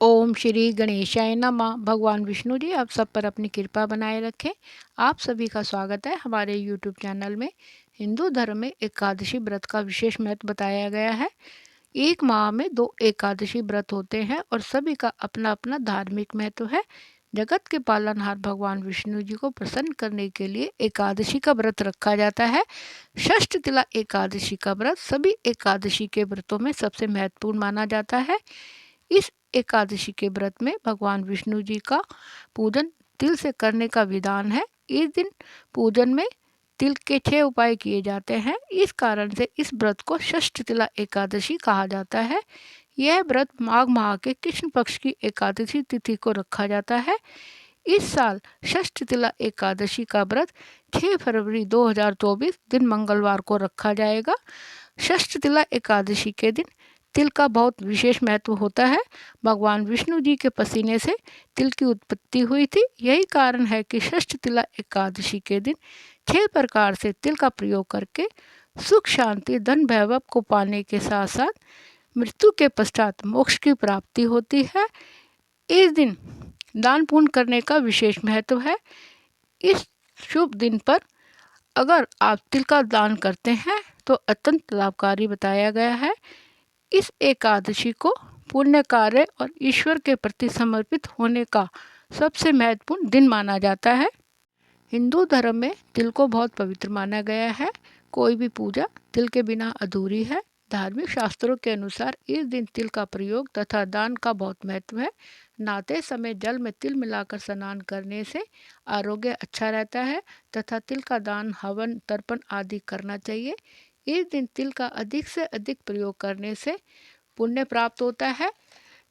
ओम श्री गणेशाय नमः। भगवान विष्णु जी आप सब पर अपनी कृपा बनाए रखें। आप सभी का स्वागत है हमारे यूट्यूब चैनल में। हिंदू धर्म में एकादशी व्रत का विशेष महत्व बताया गया है। एक माह में 2 एकादशी व्रत होते हैं और सभी का अपना अपना धार्मिक महत्व है। जगत के पालनहार भगवान विष्णु जी को प्रसन्न करने के लिए एकादशी का व्रत रखा जाता है। षष्ठ तिला एकादशी का व्रत सभी एकादशी के व्रतों में सबसे महत्वपूर्ण माना जाता है। इस एकादशी के व्रत में भगवान विष्णु जी का पूजन तिल से करने का विधान है। इस दिन पूजन में तिल के 6 उपाय किए जाते हैं। इस कारण से इस व्रत को षष्ठ तिला एकादशी कहा जाता है। यह व्रत माघ माह के कृष्ण पक्ष की एकादशी तिथि को रखा जाता है। इस साल षष्ठ तिला एकादशी का व्रत 6 फरवरी 2024 दिन मंगलवार को रखा जाएगा। षष्ठ तिला एकादशी के दिन तिल का बहुत विशेष महत्व होता है। भगवान विष्णु जी के पसीने से तिल की उत्पत्ति हुई थी। यही कारण है कि षष्ठ तिला एकादशी के दिन 6 प्रकार से तिल का प्रयोग करके सुख शांति धन वैभव को पाने के साथ साथ मृत्यु के पश्चात मोक्ष की प्राप्ति होती है। इस दिन दान पुण्य करने का विशेष महत्व है। इस शुभ दिन पर अगर आप तिल का दान करते हैं तो अत्यंत लाभकारी बताया गया है। इस एकादशी को पुण्य कार्य और ईश्वर के प्रति समर्पित होने का सबसे महत्वपूर्ण दिन माना जाता है। हिंदू धर्म में तिल को बहुत पवित्र माना गया है। कोई भी पूजा तिल के बिना अधूरी है। धार्मिक शास्त्रों के अनुसार इस दिन तिल का प्रयोग तथा दान का बहुत महत्व है। नहाते समय जल में तिल मिलाकर स्नान करने से आरोग्य अच्छा रहता है तथा तिल का दान हवन तर्पण आदि करना चाहिए। इस दिन तिल का अधिक से अधिक प्रयोग करने से पुण्य प्राप्त होता है।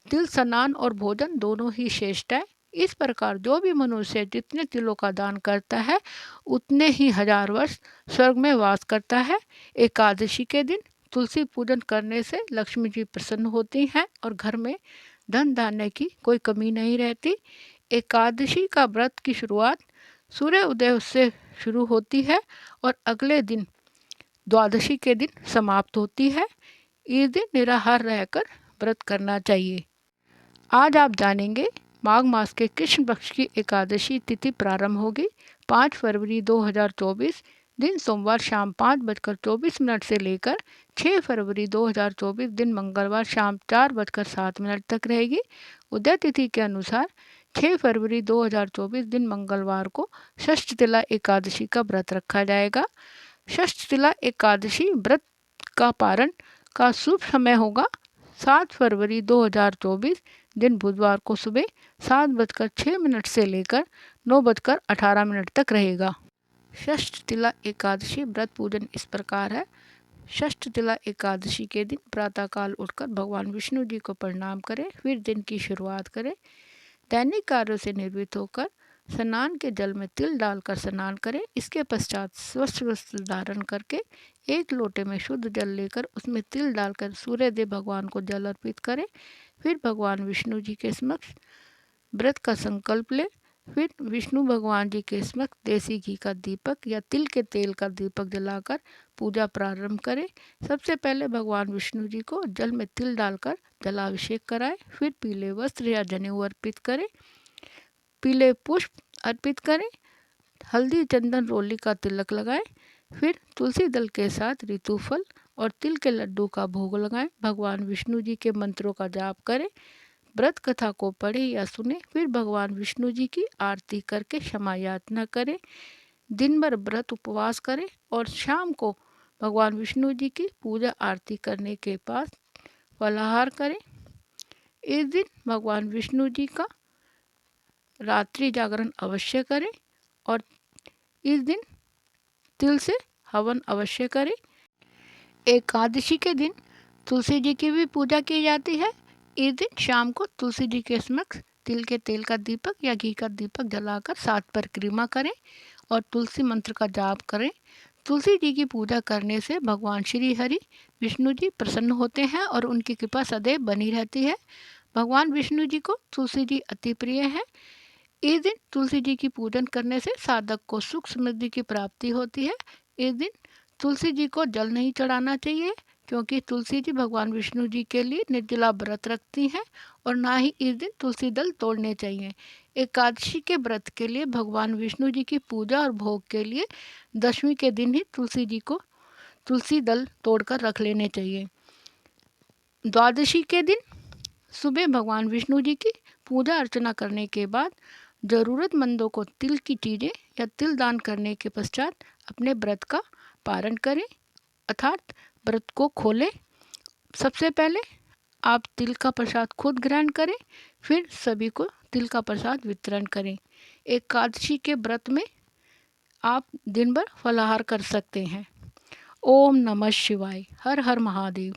तिल स्नान और भोजन दोनों ही श्रेष्ठ है। इस प्रकार जो भी मनुष्य जितने तिलों का दान करता है उतने ही 1000 वर्ष स्वर्ग में वास करता है। एकादशी के दिन तुलसी पूजन करने से लक्ष्मी जी प्रसन्न होती हैं और घर में धन धान्य की कोई कमी नहीं रहती। एकादशी का व्रत की शुरुआत सूर्य उदय से शुरू होती है और अगले दिन द्वादशी के दिन समाप्त होती है। इस दिन निराहार रहकर व्रत करना चाहिए। आज आप जानेंगे माघ मास के कृष्ण पक्ष की एकादशी तिथि प्रारंभ होगी 5 फरवरी 2024 दिन सोमवार शाम 5:24 से लेकर 6 फरवरी 2024 दिन मंगलवार शाम 4:07 तक रहेगी। उदय तिथि के अनुसार 6 फरवरी 2024 दिन मंगलवार को षष्ठ तिला एकादशी का व्रत रखा जाएगा। षष्ठ तिला एकादशी व्रत का पारण का शुभ समय होगा 7 फरवरी 2024 दिन बुधवार को सुबह 7:06 से लेकर 9:18 तक रहेगा। षष्ठ तिला एकादशी व्रत पूजन इस प्रकार है। षष्ठ तिला एकादशी के दिन प्रातःकाल उठकर भगवान विष्णु जी को प्रणाम करें, फिर दिन की शुरुआत करें। दैनिक कार्यों से निवृत्त होकर स्नान के जल में तिल डालकर स्नान करें। इसके पश्चात स्वच्छ वस्त्र धारण करके एक लोटे में शुद्ध जल लेकर उसमें तिल डालकर सूर्यदेव भगवान को जल अर्पित करें। फिर भगवान विष्णु जी के समक्ष व्रत का संकल्प लें। फिर विष्णु भगवान जी के समक्ष देसी घी का दीपक या तिल के तेल का दीपक जलाकर पूजा प्रारंभ करें। सबसे पहले भगवान विष्णु जी को जल में तिल डालकर जलाभिषेक कराएं। फिर पीले वस्त्र या जनेऊ अर्पित करें, पीले पुष्प अर्पित करें, हल्दी चंदन रोली का तिलक लगाएं। फिर तुलसी दल के साथ ऋतुफल और तिल के लड्डू का भोग लगाएं। भगवान विष्णु जी के मंत्रों का जाप करें, व्रत कथा को पढ़े या सुने। फिर भगवान विष्णु जी की आरती करके क्षमा याचना करें। दिन भर व्रत उपवास करें और शाम को भगवान विष्णु जी की पूजा आरती करने के बाद फलाहार करें। इस दिन भगवान विष्णु जी का रात्रि जागरण अवश्य करें और इस दिन तिल से हवन अवश्य करें। एकादशी के दिन तुलसी जी की भी पूजा की जाती है। इस दिन शाम को तुलसी जी के समक्ष तिल के तेल का दीपक या घी का दीपक जलाकर 7 परिक्रमा करें और तुलसी मंत्र का जाप करें। तुलसी जी की पूजा करने से भगवान श्री हरि विष्णु जी प्रसन्न होते हैं और उनकी कृपा सदैव बनी रहती है। भगवान विष्णु जी को तुलसी जी अति प्रिय है। इस दिन तुलसी जी की पूजन करने से साधक को सुख समृद्धि की प्राप्ति होती है। इस दिन तुलसी जी को जल नहीं चढ़ाना चाहिए। क्योंकि तुलसी जी भगवान विष्णु जी के लिए निर्जला व्रत रखती हैं और ना ही इस दिन तुलसी दल तोड़ने चाहिए। एकादशी के व्रत के लिए भगवान विष्णु जी की पूजा और भोग के लिए दशमी के दिन ही तुलसी जी को तुलसी दल तोड़कर रख लेने चाहिए। द्वादशी के दिन सुबह भगवान विष्णु जी की पूजा अर्चना करने के बाद ज़रूरतमंदों को तिल की चीज़ें या तिल दान करने के पश्चात अपने व्रत का पारण करें, अर्थात व्रत को खोलें। सबसे पहले आप तिल का प्रसाद खुद ग्रहण करें, फिर सभी को तिल का प्रसाद वितरण करें। एकादशी के व्रत में आप दिन भर फलाहार कर सकते हैं। ओम नमः शिवाय। हर हर महादेव।